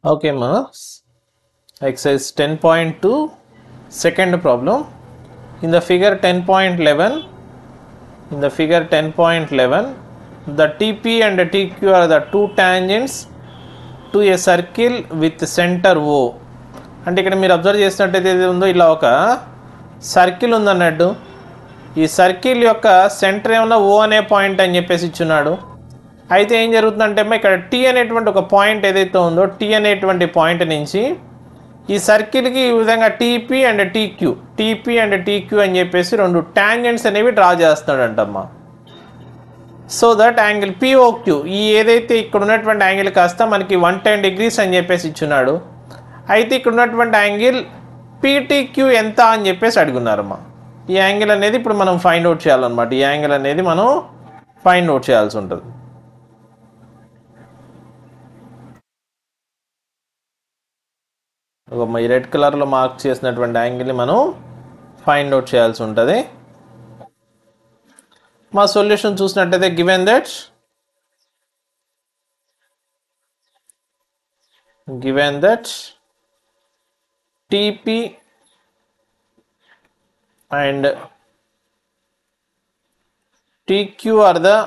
Okay, Mas. Exercise 10.2, second problem. In the figure 10.11, the TP and the TQ are the two tangents to a circle with center O. అంటే ఇక్కడ మీరు observe చేసినట్టయితే ఏది ఉందో ఇలా ఒక సర్కిల్ ఉందన్నట్టు. ఈ సర్కిల్ యొక్క సెంటర్ ఏమన్నా ఓ అనే పాయింట్ అని చెప్పేసి ఇచ్చున్నాడు. అయితే ఏం జరుగుతుందంటే ఇక్కడ టీ అనేటువంటి ఒక పాయింట్ ఏదైతే ఉందో టీ అనేటువంటి పాయింట్ నుంచి ఈ సర్కిల్కి ఈ విధంగా టీపీ అండ్ టీక్యూ అని చెప్పేసి రెండు టాంజెంట్స్ అనేవి డ్రా చేస్తున్నాడంటమ్మా. సో దట్ యాంగిల్ పిఓక్యూ ఈ ఏదైతే ఇక్కడ ఉన్నటువంటి యాంగిల్ కాస్త మనకి 110 degrees అని చెప్పేసి ఇచ్చున్నాడు. అయితే ఇక్కడ ఉన్నటువంటి యాంగిల్ పీటీక్యూ ఎంత అని చెప్పేసి అడుగున్నారమ్మా. ఈ యాంగిల్ అనేది ఇప్పుడు మనం ఫైండ్ అవుట్ చేయాలన్నమాట. ఈ యాంగిల్ అనేది మనం ఫైండ్ అవుట్ చేయాల్సి ఉంటుంది. ఈ రెడ్ కలర్లో మార్క్ చేసినటువంటి యాంగిల్ని మనం ఫైండ్ అవుట్ చేయాల్సి ఉంటుంది. మా సొల్యూషన్ చూసినట్టయితే given that TP and TQ are the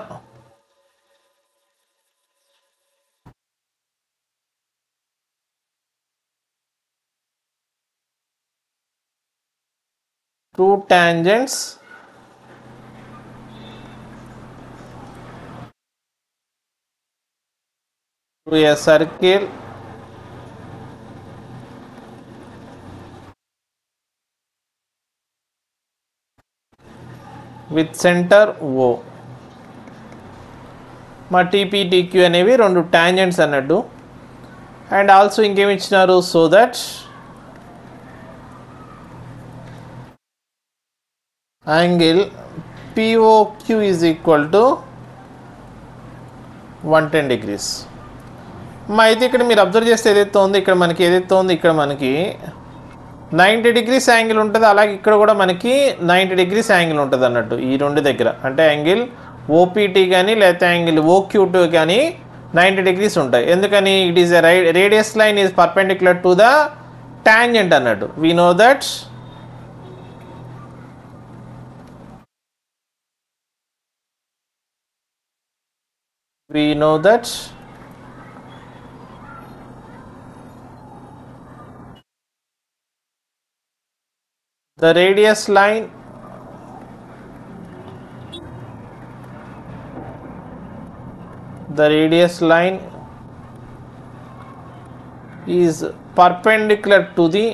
two tangents to a circle with center O. మా టీపీ టీక్యూ అనేవి రెండు టాంజెంట్స్ అన్నట్టు. అండ్ ఆల్సో ఇంకేమి ఇచ్చినారు, so that angle POQ is equal to 110 degrees. అయితే ఇక్కడ మీరు అబ్జర్వ్ చేస్తే ఏదైతే ఉంది ఇక్కడ మనకి 90 degrees యాంగిల్ ఉంటుంది. అలాగే ఇక్కడ కూడా మనకి 90 degrees యాంగిల్ ఉంటుంది అన్నట్టు ఈ రెండు దగ్గర. అంటే యాంగిల్ ఓపీటీ కానీ లేకపోతే యాంగిల్ ఓక్యూటీ కానీ 90 degrees ఉంటాయి. ఎందుకని it is a radius line is perpendicular to the tangent అన్నట్టు. We know that the radius line is perpendicular to the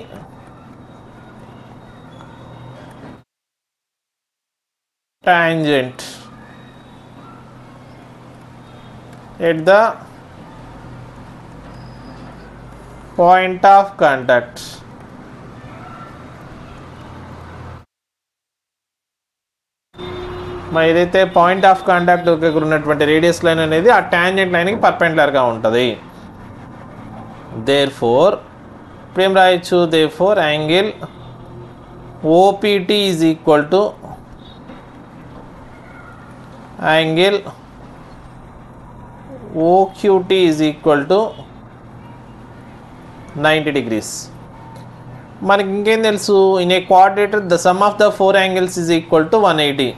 tangent at the point of contact. మరి ఏదైతే పాయింట్ ఆఫ్ కాంటాక్ట్ దగ్గర ఉన్నటువంటి radius line అనేది ఆ tangent లైన్కి పర్పెండిక్యులర్గా ఉంటుంది. Therefore ఇప్పుడు ఏం రాయొచ్చు, therefore angle OPT is equal to angle OQT is equal to 90 degrees. మనకి ఇంకేం తెలుసు, in a quadrilateral the sum of the four angles is equal to 180.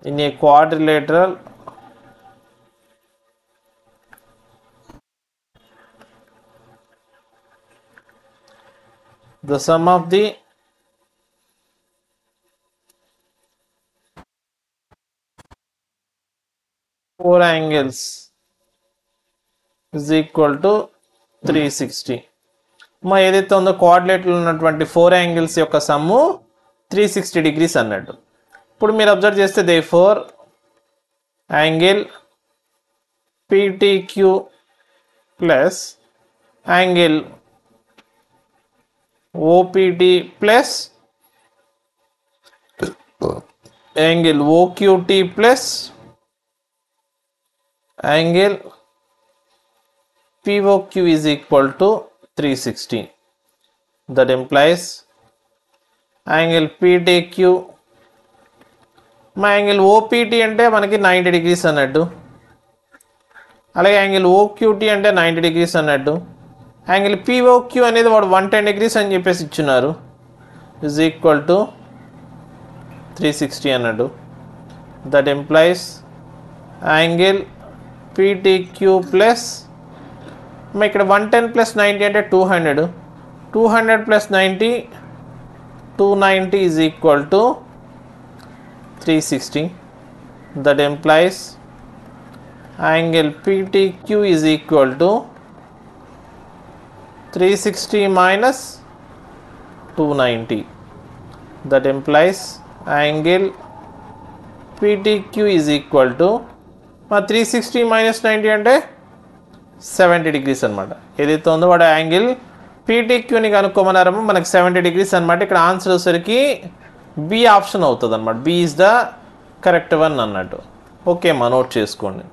In a quadrilateral the sum of the four angles is equal to 360. మా ఏదైతే ఉందో కోఆర్డినేట్లో ఉన్నటువంటి 4 angles యొక్క sum 360 degrees అన్నట్టు. ఇప్పుడు మీరు అబ్జర్వ్ చేస్తే therefore angle PTQ plus angle OPT plus angle OQT plus angle POQ is equal to 360. That implies angle PTQ మా యాంగిల్ ఓపీటీ అంటే మనకి 90 degrees అన్నట్టు. అలాగే యాంగిల్ ఓక్యూటీ అంటే 90 degrees అన్నట్టు. యాంగిల్ పిఓక్యూ అనేది వాడు 110 degrees అని చెప్పేసి ఇచ్చున్నారు. ఈజ్ ఈక్వల్ టు 360 అన్నట్టు. That employees angle PTQ plus ఇక్కడ 110 + 90 అంటే 200. 200 + 90 290 is equal to 360. That implies angle PTQ is equal to 360 minus 290. That implies angle PTQ is equal to 360 minus 90 అంటే 70 degrees అనమాట. ఏదైతే ఉందో వాడు యాంగిల్ పీటీక్యూని కనుక్కోమన్నారో మనకి 70 degrees అనమాట. ఇక్కడ ఆన్సర్ వచ్చేసరికి బి ఆప్షన్ అవుతుంది అనమాట. B is the correct one అన్నట్టు. ఓకే అమ్మా, నోట్ చేసుకోండి.